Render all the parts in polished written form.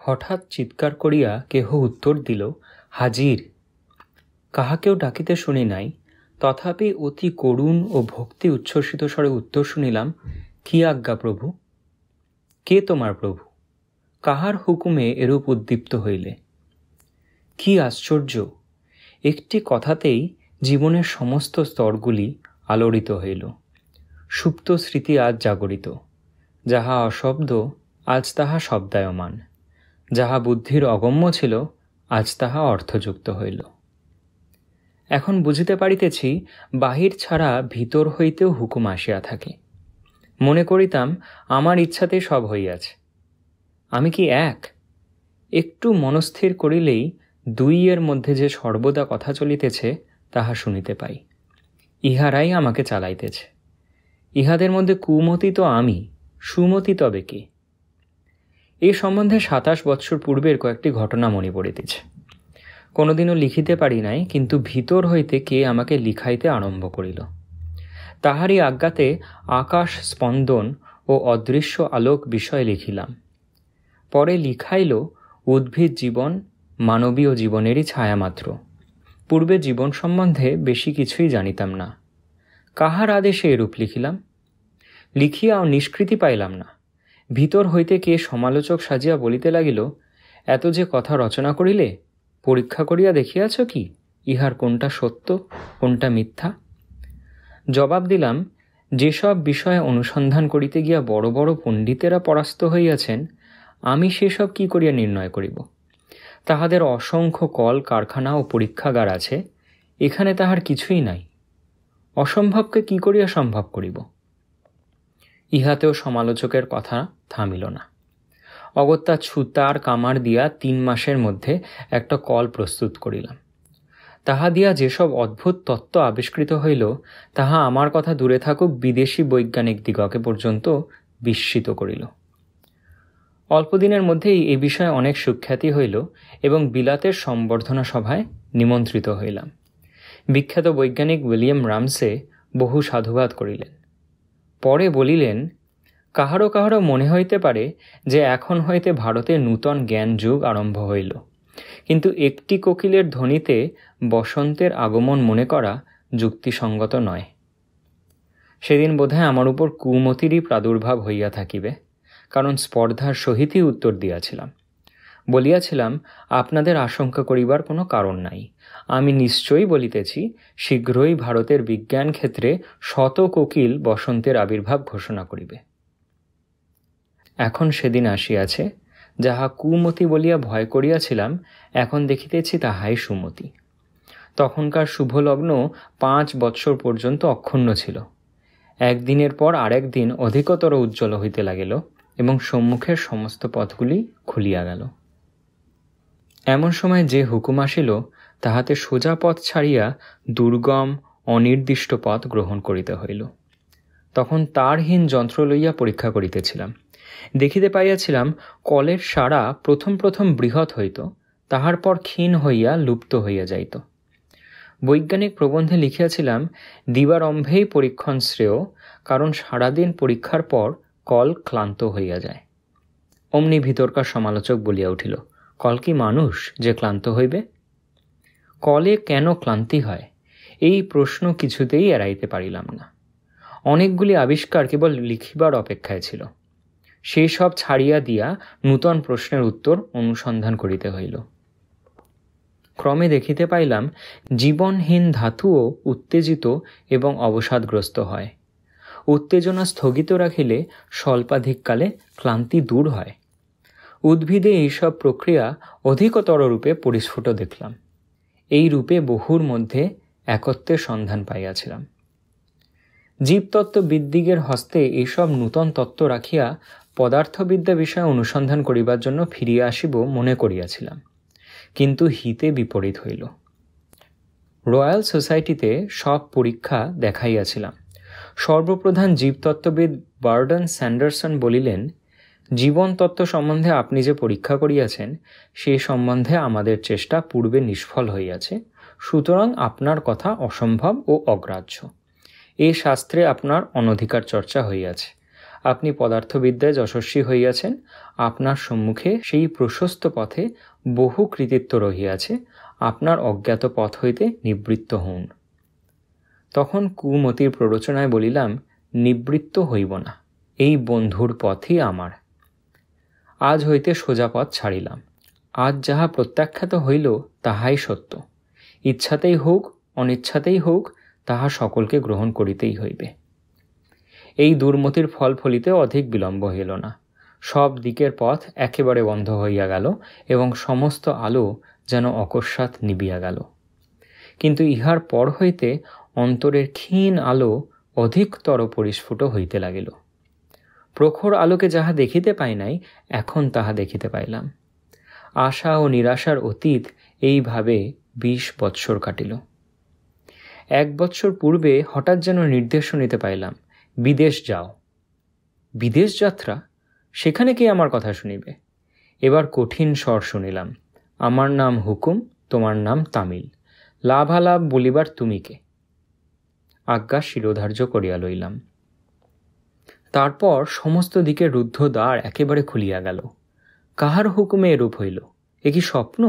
হঠাৎ চিৎকার করিয়া কেহ উত্তর দিল, হাজির। কাহাকেও ডাকিতে শুনি নাই, তথাপি অতি করুণ ও ভক্তি উচ্ছ্বসিত স্বরে উত্তর শুনিলাম, কি আজ্ঞা প্রভু? কে তোমার প্রভু? কাহার হুকুমে এরূপ উদ্দীপ্ত হইলে? কি আশ্চর্য! একটি কথাতেই জীবনের সমস্ত স্তরগুলি আলোড়িত হইল। সুপ্ত স্মৃতি আজ জাগরিত, যাহা অশব্দ আজ তাহা শব্দায়মান, যাহা বুদ্ধির অগম্য ছিল আজ তাহা অর্থযুক্ত হইল। এখন বুঝিতে পারিতেছি, বাহির ছাড়া ভিতর হইতেও হুকুম আসিয়া থাকে। মনে করিতাম আমার ইচ্ছাতেই সব হইয়াছে। আমি কি এক? একটু মনস্থির করিলেই দুইয়ের মধ্যে যে সর্বদা কথা চলিতেছে তাহা শুনিতে পাই। ইহারাই আমাকে চালাইতেছে। ইহাদের মধ্যে কুমতি তো আমি, সুমতি তবে কে? এই সম্বন্ধে 27 বৎসর পূর্বের কয়েকটি ঘটনা মনে পড়িতেছে। কোনোদিনও লিখিতে পারি নাই, কিন্তু ভিতর হইতে কে আমাকে লিখাইতে আরম্ভ করিল। তাহারই আজ্ঞাতে আকাশ স্পন্দন ও অদৃশ্য আলোক বিষয়ে লিখিলাম। পরে লিখাইল উদ্ভিদ জীবন মানবীয় জীবনেরই ছায়ামাত্র। পূর্বে জীবন সম্বন্ধে বেশি কিছুই জানিতাম না। কাহার আদেশে এরূপ লিখিলাম? লিখিয়াও নিষ্কৃতি পাইলাম না। ভিতর হইতে কে সমালোচক সাজিয়া বলিতে লাগিল, এত যে কথা রচনা করিলে, পরীক্ষা করিয়া দেখিয়াছ কি ইহার কোনটা সত্য কোনটা মিথ্যা? জবাব দিলাম, যেসব বিষয়ে অনুসন্ধান করিতে গিয়া বড় বড় পণ্ডিতেরা পরাস্ত হইয়াছেন, আমি সেসব কি করিয়া নির্ণয় করিব? তাহাদের অসংখ্য কল কারখানা ও পরীক্ষাগার আছে, এখানে তাহার কিছুই নাই। অসম্ভবকে কি করিয়া সম্ভব করিব? ইহাতেও সমালোচকের কথা থামিল না। অগত্যা ছুতার কামার দিয়া 3 মাসের মধ্যে একটা কল প্রস্তুত করিলাম। তাহা দিয়া যেসব অদ্ভুত তত্ত্ব আবিষ্কৃত হইল, তাহা আমার কথা দূরে থাকুক, বিদেশি বৈজ্ঞানিক দিগকে পর্যন্ত বিস্মিত করিল। অল্পদিনের মধ্যেই এই বিষয়ে অনেক সুখ্যাতি হইল এবং বিলাতের সম্বর্ধনা সভায় নিমন্ত্রিত হইলাম। বিখ্যাত বৈজ্ঞানিক উইলিয়াম রামসে বহু সাধুবাদ করিলেন। পরে বলিলেন, কাহারও কাহারও মনে হইতে পারে যে এখন হইতে ভারতে নূতন জ্ঞান যুগ আরম্ভ হইল, কিন্তু একটি কোকিলের ধ্বনিতে বসন্তের আগমন মনে করা যুক্তিসঙ্গত নয়। সেদিন বোধহয় আমার উপর কুমতিরই প্রাদুর্ভাব হইয়া থাকিবে, কারণ স্পর্ধার সহিতই উত্তর দিয়াছিলাম। বলিয়াছিলাম, আপনাদের আশঙ্কা করিবার কোনো কারণ নাই। আমি নিশ্চয়ই বলিতেছি, শীঘ্রই ভারতের বিজ্ঞান ক্ষেত্রে 100 কোকিল বসন্তের আবির্ভাব ঘোষণা করিবে। এখন সেদিন আসিয়াছে, যাহা কুমতি বলিয়া ভয় করিয়াছিলাম, এখন দেখিতেছি তাহাই সুমতি। তখনকার শুভলগ্ন 5 বৎসর পর্যন্ত অক্ষুণ্ণ ছিল। একদিনের পর আরেক দিন অধিকতর উজ্জ্বল হইতে লাগিল এবং সম্মুখের সমস্ত পথগুলি খুলিয়া গেল। এমন সময় যে হুকুম আসিল, তাহাতে সোজা পথ ছাড়িয়া দুর্গম অনির্দিষ্ট পথ গ্রহণ করিতে হইল। তখন তারহীন যন্ত্র লইয়া পরীক্ষা করিতেছিলাম। দেখিতে পাইয়াছিলাম, কলের সাড়া প্রথম প্রথম বৃহৎ হইত, তাহার পর ক্ষীণ হইয়া লুপ্ত হইয়া যাইত। বৈজ্ঞানিক প্রবন্ধে লিখিয়াছিলাম, দিবারম্ভেই পরীক্ষণ শ্রেয়, কারণ সারাদিন পরীক্ষার পর কল ক্লান্ত হইয়া যায়। অমনি ভিতরকার সমালোচক বলিয়া উঠিল, কল কি মানুষ যে ক্লান্ত হইবে? কলে কেন ক্লান্তি হয়, এই প্রশ্ন কিছুতেই এড়াইতে পারিলাম না। অনেকগুলি আবিষ্কার কেবল লিখিবার অপেক্ষায় ছিল। সেই সব ছাড়িয়া দিয়া নূতন প্রশ্নের উত্তর অনুসন্ধান করিতে হইল। ক্রমে দেখিতে পাইলাম, জীবনহীন ধাতুও উত্তেজিত এবং অবসাদগ্রস্ত হয়। উত্তেজনা স্থগিত রাখিলে স্বল্পাধিককালে ক্লান্তি দূর হয়। উদ্ভিদে এইসব প্রক্রিয়া অধিকতর রূপে পরিস্ফুট দেখলাম। এই রূপে বহুর মধ্যে একত্বের সন্ধান পাইয়াছিলাম। জীবতত্ত্ববিদ্দিগের হস্তে এইসব নূতন তত্ত্ব রাখিয়া পদার্থবিদ্যা বিষয়ে অনুসন্ধান করিবার জন্য ফিরিয়া আসিব মনে করিয়াছিলাম, কিন্তু হিতে বিপরীত হইল। রয়্যাল সোসাইটিতে সব পরীক্ষা দেখাইয়াছিলাম। সর্বপ্রধান জীবতত্ত্ববিদ বার্ডন স্যান্ডারসন বলিলেন, জীবন তত্ত্ব সম্বন্ধে আপনি যে পরীক্ষা করিয়াছেন, সে সম্বন্ধে আমাদের চেষ্টা পূর্বে নিষ্ফল হইয়াছে, সুতরাং আপনার কথা অসম্ভব ও অগ্রাহ্য। এই শাস্ত্রে আপনার অনধিকার চর্চা হইয়াছে। আপনি পদার্থবিদ্যায় যশস্বী হইয়াছেন, আপনার সম্মুখে সেই প্রশস্ত পথে বহু কৃতিত্ব রহিয়াছে, আপনার অজ্ঞাত পথ হইতে নিবৃত্ত হউন। তখন কুমতির প্ররোচনায় বলিলাম, নিবৃত্ত হইব না, এই বন্ধুর পথই আমার। আজ হইতে সোজা পথ ছাড়িলাম। আজ যাহা প্রত্যাখ্যাত হইল তাহাই সত্য। ইচ্ছাতেই হোক অনিচ্ছাতেই হোক, তাহা সকলকে গ্রহণ করিতেই হইবে। এই দুর্মতির ফল ফলিতে অধিক বিলম্ব হইল না। সব দিকের পথ একেবারে বন্ধ হইয়া গেল এবং সমস্ত আলো যেন অকস্মাৎ নিবিয়া গেল। কিন্তু ইহার পর হইতে অন্তরের ক্ষীণ আলো অধিকতর পরিস্ফুট হইতে লাগিল। প্রখর আলোকে যাহা দেখিতে পাই নাই, এখন তাহা দেখিতে পাইলাম। আশা ও নিরাশার অতীত এইভাবে 20 বৎসর কাটিল। 1 বৎসর পূর্বে হঠাৎ যেন নির্দেশ শুনিতে পাইলাম, বিদেশ যাও। বিদেশ যাত্রা? সেখানে কে আমার কথা শুনিবে? এবার কঠিন স্বর শুনিলাম, আমার নাম হুকুম, তোমার নাম তামিল, লাভালাভ বলিবার তুমি কে? আজ্ঞা শিরোধার্য করিয়া লইলাম। তারপর সমস্ত দিকে রুদ্ধ দ্বার একেবারে খুলিয়া গেল। কাহার হুকুমে এরূপ হইল? এ কি স্বপ্ন?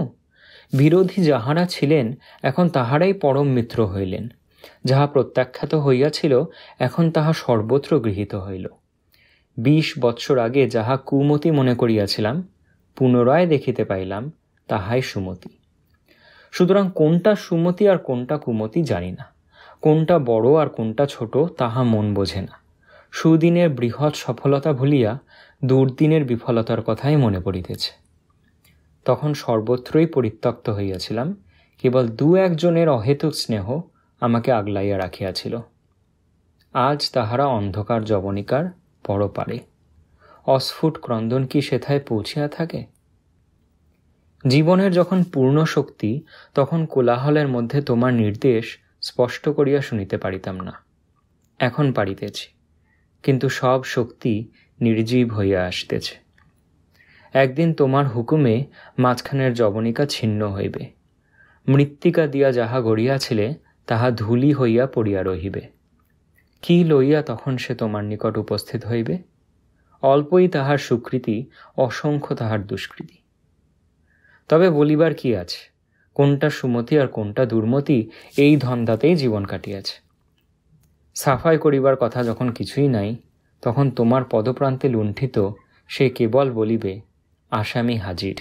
বিরোধী যাহারা ছিলেন এখন তাহারাই পরম মিত্র হইলেন। যাহা প্রত্যাখ্যাত হইয়াছিল এখন তাহা সর্বত্র গৃহীত হইল। 20 বৎসর আগে যাহা কুমতি মনে করিয়াছিলাম, পুনরায় দেখিতে পাইলাম তাহাই সুমতি। সুতরাং কোনটা সুমতি আর কোনটা কুমতি জানি না, কোনটা বড় আর কোনটা ছোট তাহা মন বোঝে না। সুদিনের বৃহৎ সফলতা ভুলিয়া দুর্দিনের বিফলতার কথাই মনে পড়িতেছে। তখন সর্বত্রই পরিত্যক্ত হইয়াছিলাম, কেবল 2-1 জনের অহেতুক স্নেহ আমাকে আগলাইয়া রাখিয়াছিল। আজ তাহারা অন্ধকার জবনিকার পরপারে। অস্ফুট ক্রন্দন কি সেথায় পৌঁছিয়া থাকে? জীবনের যখন পূর্ণ শক্তি, তখন কোলাহলের মধ্যে তোমার নির্দেশ স্পষ্ট করিয়া শুনিতে পারিতাম না। এখন পারিতেছি, কিন্তু সব শক্তি নির্জীব হইয়া আসতেছে। একদিন তোমার হুকুমে মাঝখানের জবনিকা ছিন্ন হইবে। মৃত্তিকা দিয়া যাহা গড়িয়াছিলে তাহা ধূলি হইয়া পড়িয়া রহিবে। কি লইয়া তখন সে তোমার নিকট উপস্থিত হইবে? অল্পই তাহার সুকৃতি, অসংখ্য তাহার দুষ্কৃতি। তবে বলিবার কি আছে, কোনটা সুমতি আর কোনটা দুর্মতি, এই ধন্দাতেই জীবন কাটিয়াছে। সাফাই করিবার কথা যখন কিছুই নাই, তখন তোমার পদপ্রান্তে লুণ্ঠিত সে কেবল বলিবে, আসামি হাজির।